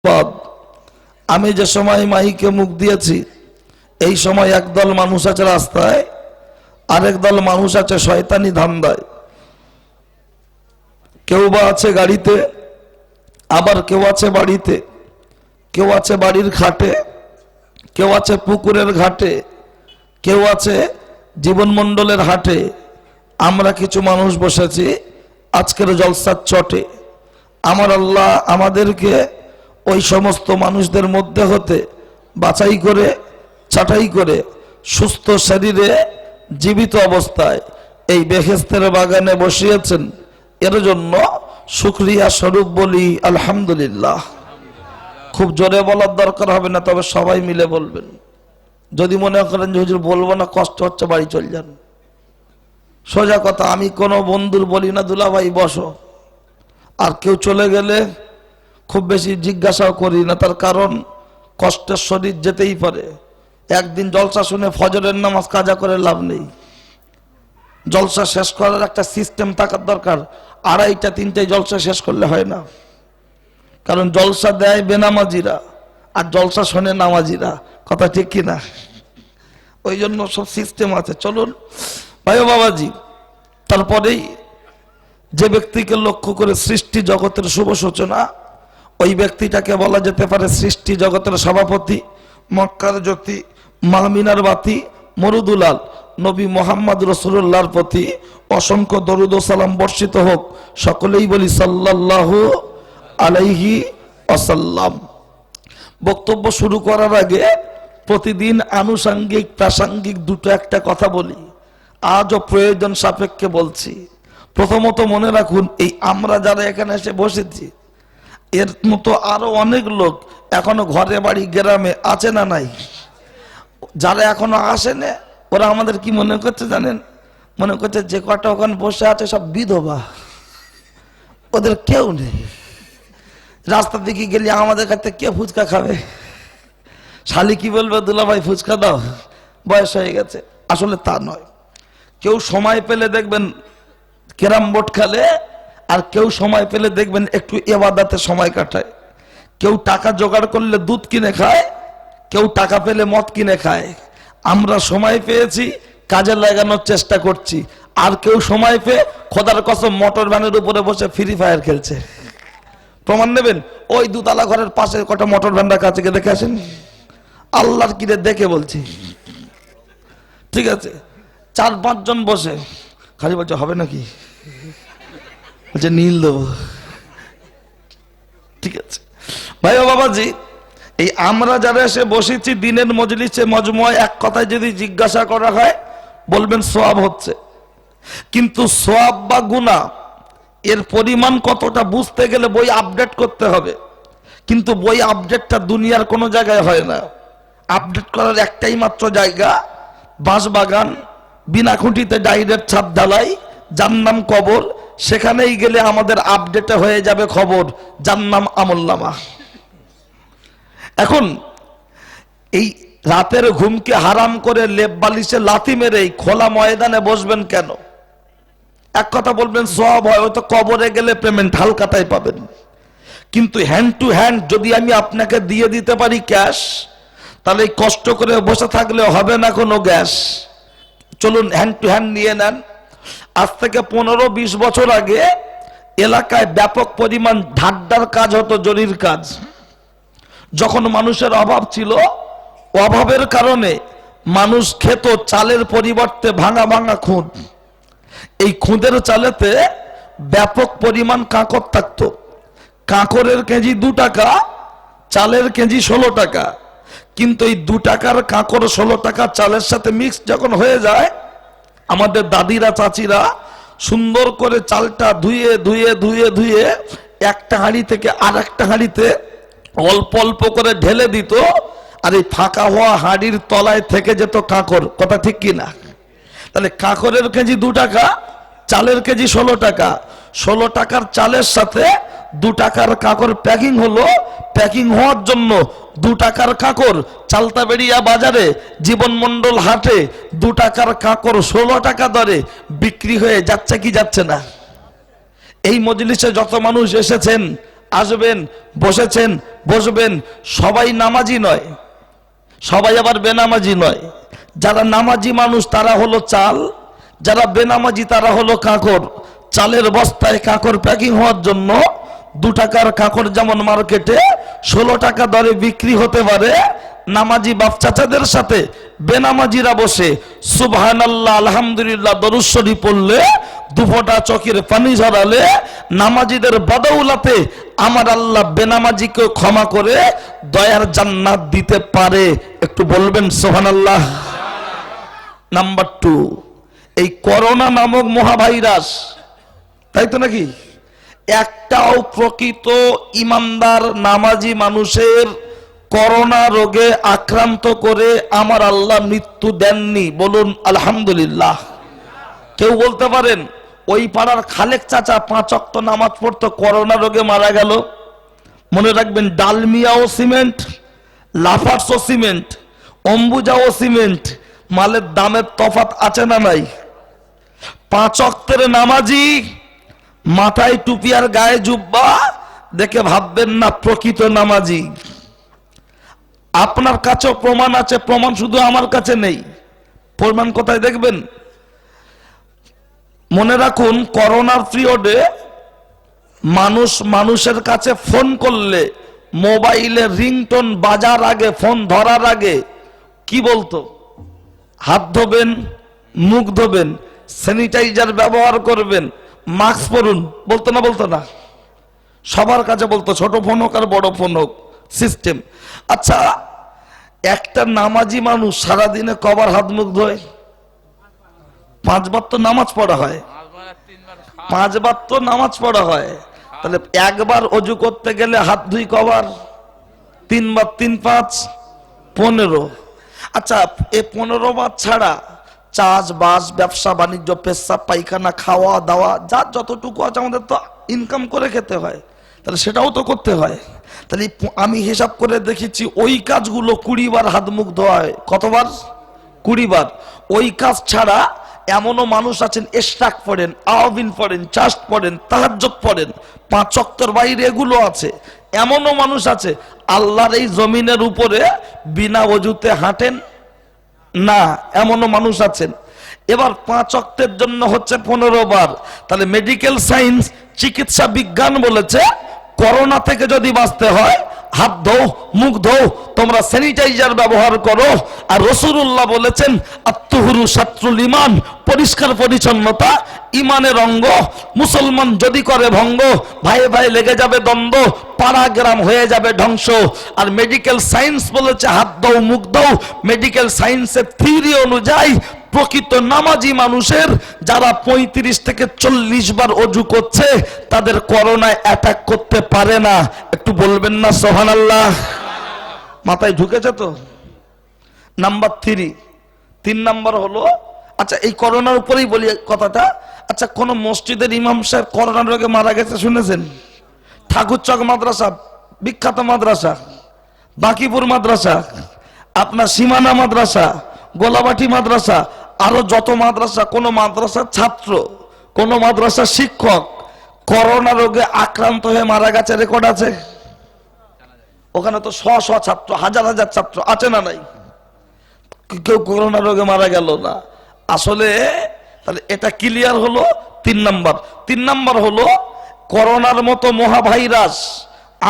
পদ আমি যে সময় মাইকে মুখ দিয়েছি এই সময় একদল মানুষ আছে রাস্তায়, আরেক দল মানুষ আছে শয়তানি ধান্দায়। কেউ বা আছে গাড়িতে, আবার কেউ আছে বাড়িতে, কেউ আছে বাড়ির খাটে, কেউ আছে পুকুরের ঘাটে, কেউ আছে জীবনমণ্ডলের হাটে। আমরা কিছু মানুষ বসেছি আজকের জলসার চটে। আমার আল্লাহ আমাদেরকে ওই সমস্ত মানুষদের মধ্যে হতে বাছাই করে ছাঁটাই করে সুস্থ শরীরে জীবিত অবস্থায় এই বেহেশতের বাগানে বসিয়েছেন। এর জন্য শুকরিয়া স্বরূপ বলি আলহামদুলিল্লাহ। খুব জোরে বলার দরকার হবে না, তবে সবাই মিলে বলবেন। যদি মনে করেন যে হুজুর বলবো না, কষ্ট হচ্ছে, বাড়ি চলে যান। সোজা কথা, আমি কোনো বন্ধুর বলি না দুলাভাই বসো, আর কেউ চলে গেলে খুব বেশি জিজ্ঞাসাও করি না, তার কারণ কষ্টের শরীর যেতেই পারে। একদিন জলসা শুনে ফজরের নামাজ কাজা করে লাভ নেই। জলসা শেষ করার একটা সিস্টেম থাকার দরকার। 2:30 3টায় জলসা শেষ করলে হয় না, কারণ জলসা দেয় বেনামাজিরা আর জলসা শোনে নামাজিরা। কথা ঠিক কিনা? ওই জন্য সব সিস্টেম আছে। চলুন ভাই ও বাবাজি, তারপরেই যে ব্যক্তিকে লক্ষ্য করে সৃষ্টি জগতের শুভ সূচনা, ওই ব্যক্তিটাকে বলা যেতে পারে সৃষ্টি জগতের সভাপতি, মক্কার জ্যোতি, মাহমিনার বাতি, মরুদুলাল নবী মোহাম্মদ রসুল্লাহর প্রতি অসংখ্য দরুদ ও সালাম বর্ষিত হোক। সকলেই বলি সাল্লাল্লাহু আলাইহি ওয়াসাল্লাম। বক্তব্য শুরু করার আগে প্রতিদিন আনুষঙ্গিক প্রাসঙ্গিক দুটো একটা কথা বলি, আজও প্রয়োজন সাপেক্ষে বলছি। প্রথমত মনে রাখুন, এই আমরা যারা এখানে এসে বসেছি, এর মতো আরো অনেক লোক এখনো ঘরে বাড়ি গ্রামে আছে না নাই? যারা এখনো আসেনে ওরা আমাদের কি মনে করছে জানেন? মনে করছে যে কটা ওখানে বসে আছে সব বিধবা, ওদের কেউ নেই। রাস্তার দিকে গেলে আমাদের কাছে কে ফুচকা খাবে? শালি কি বলবে, দুলাভাই ফুচকা দাও, বয়স হয়ে গেছে। আসলে তা নয়। কেউ সময় পেলে দেখবেন ক্যারাম বোর্ড খেলে, আর কেউ সময় পেলে দেখবেন একটু ইবাদতে সময় কাটায়। কেউ টাকা জোগাড় করলে দুধ কিনে খায়, কেউ টাকা পেলে মদ কিনে খায়। আমরা সময় পেয়েছি, কাজে লাগানোর চেষ্টা করছি। আর কেউ সময় পেয়ে খোদার কসম মোটর ভ্যানের উপরে বসে ফ্রি ফায়ার খেলছে। প্রমাণ নেবেন? ওই দুতলা ঘরের পাশে কটা মোটর ভ্যান রাখা আছে, দেখে আসেন। আল্লাহর কিরে দেখে বলছি, ঠিক আছে? 4-5 জন বসে খালি বলছে হবে নাকি, বলছে নীল দেবো। ঠিক আছে ভাই ও বাবাজি, এই আমরা যারা এসে বসেছি দিনের মজলিসে মজমুয়ায়, এক কথায় যদি জিজ্ঞাসা করা হয় বলবেন সওয়াব হচ্ছে। কিন্তু সওয়াব বা গুনাহ এর পরিমাণ কতটা বুঝতে গেলে বই আপডেট করতে হবে। কিন্তু বই আপডেটটা দুনিয়ার কোনো জায়গায় হয় না। আপডেট করার একটাই মাত্র জায়গা, বাঁশবাগান, বিনা খুঁটিতে ডাইরেক্ট ছাদ ঢালাই, যার নাম কবর। সেখানেই গেলে আমাদের আপডেটে হয়ে যাবে খবর, যার নাম আমলনামা। এখন এই রাতের ঘুমকে হারাম করে লেপ বালিশে লাথি মেরে খোলা ময়দানে বসবেন কেন? এক কথা বলবেন সওয়াব হয়, হয়তো কবরে গেলে পেমেন্ট হালকাতায় পাবেন। কিন্তু হ্যান্ড টু হ্যান্ড যদি আমি আপনাকে দিয়ে দিতে পারি ক্যাশ, তাহলে কষ্ট করে বসে থাকলে হবে না কোনো গ্যাস। চলুন হ্যান্ড টু হ্যান্ড নিয়ে নেন। আজ থেকে 15-20 বছর আগে এলাকায় ব্যাপক পরিমাণ ঢাড্ডার কাজ হতো, জরির কাজ। যখন মানুষের অভাব ছিল, অভাবের কারণে মানুষ খেত চালের পরিবর্তে ভাঙা ভাঙা খুদ। এই খুদের চালেতে ব্যাপক পরিমাণ কাঁকর থাকতো। কাঁকরের কেজি 2 টাকা, চালের কেজি 16 টাকা। কিন্তু এই 2 টাকার কাঁকর 16 টাকা চালের সাথে মিক্স যখন হয়ে যায়, আমাদের দাদিরা চাচিরা সুন্দর করে চালটা ধুয়ে ধুয়ে ধুয়ে ধুয়ে একটা হাঁড়ি থেকে আর একটা হাঁড়িতে অল্প অল্প করে ঢেলে দিত। আর এই ফাঁকা হওয়া হাঁড়ির তলায় থেকে যেত কাঁকর। কথা ঠিক কিনা? তাহলে কাঁকরের কেজি 2 টাকা, চালের কেজি 16 টাকা। 16 টাকার চালের সাথে 2 টাকার কাঁকর প্যাকিং হলো। প্যাকিং হওয়ার জন্য 2 টাকার কাঁকর চালতাবেড়িয়া বাজারে জীবনমণ্ডল হাটে 2 টাকার কাঁকর 16 টাকা দরে বিক্রি হয়ে যাচ্ছে কি যাচ্ছে না? এই মজলিসে যত মানুষ এসেছেন আসবেন, বসেছেন, বসবেন। সবাই নামাজি নয়, সবাই আবার বেনামাজি নয়। যারা নামাজি মানুষ তারা হলো চাল, যারা বেনামাজি তারা হলো কাঁকর। চালের বস্তায় কাঁকর প্যাকিং হওয়ার জন্য 2 টাকার কাঁকর যেমন মার্কেটে 16 টাকা দরে বিক্রি হতে পারে, নামাজি বাপ চাচাদের সাথে বেনামাজিরা বসে সুবহানাল্লাহ আলহামদুলিল্লাহ দরুদ শরীফ পড়লে, দুফোঁটা চোখের পানি ঝরালে, নামাজিদের বদৌলতে আমার আল্লাহ বেনামাজিকে ক্ষমা করে দয়ার জান্নাত দিতে পারে। একটু বলবেন সুবহানাল্লাহ। নাম্বার 2, এই করোনা নামক মহাভাইরাস, তাই তো নাকি? একটাও প্রকৃত ইমানদার নামাজি মানুষের করোনা রোগে আক্রান্ত করে আমার আল্লাহ মৃত্যু দেননি। বলুন আলহামদুলিল্লাহ। কেউ বলতে পারেন ওই পাড়ার খালেক চাচা 5 ওয়াক্ত নামাজ পড়তো, করোনা রোগে মারা গেল। মনে রাখবেন, ডালমিয়াও সিমেন্ট, লাফার্সও সিমেন্ট, অম্বুজাও সিমেন্ট, মালের দামের তফাৎ আছে না নাই? 5 ওয়াক্তের নামাজি, মাথায় টুপি আর গায়ে জুব্বা, দেখে ভাববেন না প্রকৃত নামাজি। আপনার কাছেও প্রমাণ আছে, প্রমাণ শুধু আমার কাছে নেই। প্রমাণ কোথায় দেখবেন? মনে রাখুন, করোনার পিরিয়ডে মানুষের কাছে ফোন করলে মোবাইলে রিংটোন বাজার আগে, ফোন ধরার আগে কি বলতো? হাত ধোবেন, মুখ ধোবেন, স্যানিটাইজার ব্যবহার করবেন, মাস্ক পরুন, বলতো না? বলতো না? সবার কাছে বলতো, ছোট ফোন হোক আর বড় ফোন হোক, সিস্টেম। আচ্ছা, একটা নামাজি মানুষ সারাদিনে কবার হাত মুখ ধোয়? 5 বার তো নামাজ পড়া হয়, 5 বার তো নামাজ পড়া হয়। তাহলে একবার অজু করতে গেলে হাত ধুই কবার? 3 বার, 3 5 15। আচ্ছা, এই 15 বার ছাড়া চাষবাস, ব্যবসা বাণিজ্য, পেশাব পায়খানা, খাওয়া দাওয়া, যার যতটুকু আছে আমাদের তো ইনকাম করে খেতে হয়, তাহলে সেটাও তো করতে হয়। তাহলে আমি হিসাব করে দেখেছি ওই কাজগুলো 20 বার হাত মুখ ধোয়া হয়। কতবার? 20 বার। ওই কাজ ছাড়া এমনও মানুষ আছেন ইশরাক পড়েন, আওয়াবিন পড়েন, চাষ পড়েন, তাহাজ্জুদ পড়েন, 5 ওয়াক্তের বাইরে এগুলো আছে। এমনও মানুষ আছে আল্লাহর এই জমিনের উপরে বিনা ওযুতে হাঁটেন না, এমনও মানুষ আছেন। এবার 5 ওয়াক্তের জন্য হচ্ছে 15 বার। তাহলে মেডিকেল সায়েন্স, চিকিৎসা বিজ্ঞান বলেছে করোনা থেকে যদি বাঁচতে হয় হাত ধোও, মুখ ধোও, তোমরা স্যানিটাইজার ব্যবহার করো। আর রাসূলুল্লাহ বলেছেন আত-তুহরু শাত্রুল ঈমান, পরিষ্কার পরিচ্ছন্নতা ঈমানের অঙ্গ। মুসলমান যদি করে ভঙ্গ, ভাইয়ে ভাই লেগে যাবে দ্বন্দ্ব, পাড়া গ্রাম হয়ে যাবে ধ্বংস। আর মেডিকেল সায়েন্স বলেছে হাত দাও, মুখ দাও। মেডিকেল সায়েন্সের থিওরি অনুযায়ী প্রকৃত নামাজি মানুষের যারা 35 থেকে 40 বার অজু করছে তাদের করোনায় অ্যাটাক করতে পারে না। একটু বলবেন না সুবহানাল্লাহ? মাথায় ঢুকেছে তো? নাম্বার 3 নাম্বার হলো, আচ্ছা এই করোনার উপরেই বলি কথাটা। আচ্ছা, কোন মসজিদের ইমাম সাহেব করোনা রোগে মারা গেছে শুনেছেন? ঠাকুরচক মাদ্রাসা, বিখ্যাত মাদ্রাসা, বাকিপুর মাদ্রাসা, আপনার সীমানা মাদ্রাসা, গোলাবাটি মাদ্রাসা, আরো যত মাদ্রাসা, কোন মাদ্রাসার ছাত্র, কোন মাদ্রাসার শিক্ষক করোনা রোগে আক্রান্ত হয়ে মারা গেছে রেকর্ড আছে? ওখানে তো শ ছাত্র, হাজার হাজার ছাত্র আছে না নাই? কেউ করোনা রোগে মারা গেল না। আসলে তাহলে এটা ক্লিয়ার হলো 3 নাম্বার। 3 নাম্বার হলো করোনার মতো মহাভাইরাস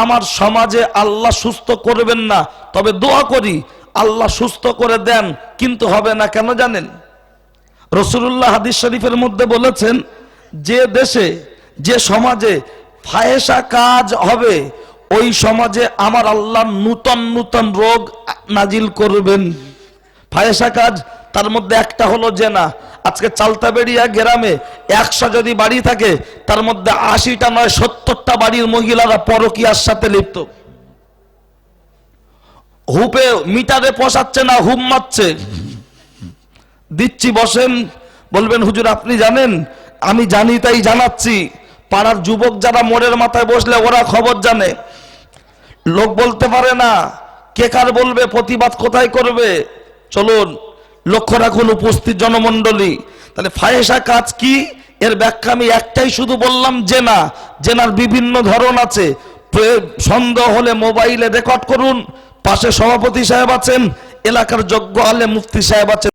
আমার সমাজে আল্লাহ সুস্থ করবেন না, তবে দোয়া করি আল্লাহ সুস্থ করে দেন, কিন্তু হবে না। কেন জানেন? রাসূলুল্লাহ হাদিস শরীফের মধ্যে বলেছেন, যে দেশে, যে সমাজে ফাহেসা কাজ হবে ওই সমাজে আমার আল্লাহ নূতন নূতন রোগ নাজিল করবেন। ফাহেসা কাজ, তার মধ্যে একটা হলো জেনা। আজকে চালতাবেড়িয়া গ্রামে 100 যদি বাড়ি থাকে তার মধ্যে 80টা নয় 70টা বাড়ির মহিলারা পরকীয়ার সাথে লিপ্ত। হুপে মিটারে পোষাচ্ছে না, হুম মারছে। দিচ্ছি, বসেন। বলবেন হুজুর আপনি জানেন? আমি জানি তাই জানাচ্ছি। পাড়ার যুবক যারা মোড়ের মাথায় বসলে ওরা খবর জানে। লোক বলতে পারে না, কে কার বলবে, প্রতিবাদ কোথায় করবে? চলুন লক্ষ্য রাখুন উপস্থিত জনমণ্ডলী। তাহলে ফাহেসা কাজ কি, এর ব্যাখ্যা আমি একটাই শুধু বললাম, জেনা। জেনার বিভিন্ন ধরন আছে। সন্দেহ হলে মোবাইলে রেকর্ড করুন। পাশে সভাপতি সাহেব আছেন, এলাকার যোগ্য আলেম মুফতি সাহেব আছেন।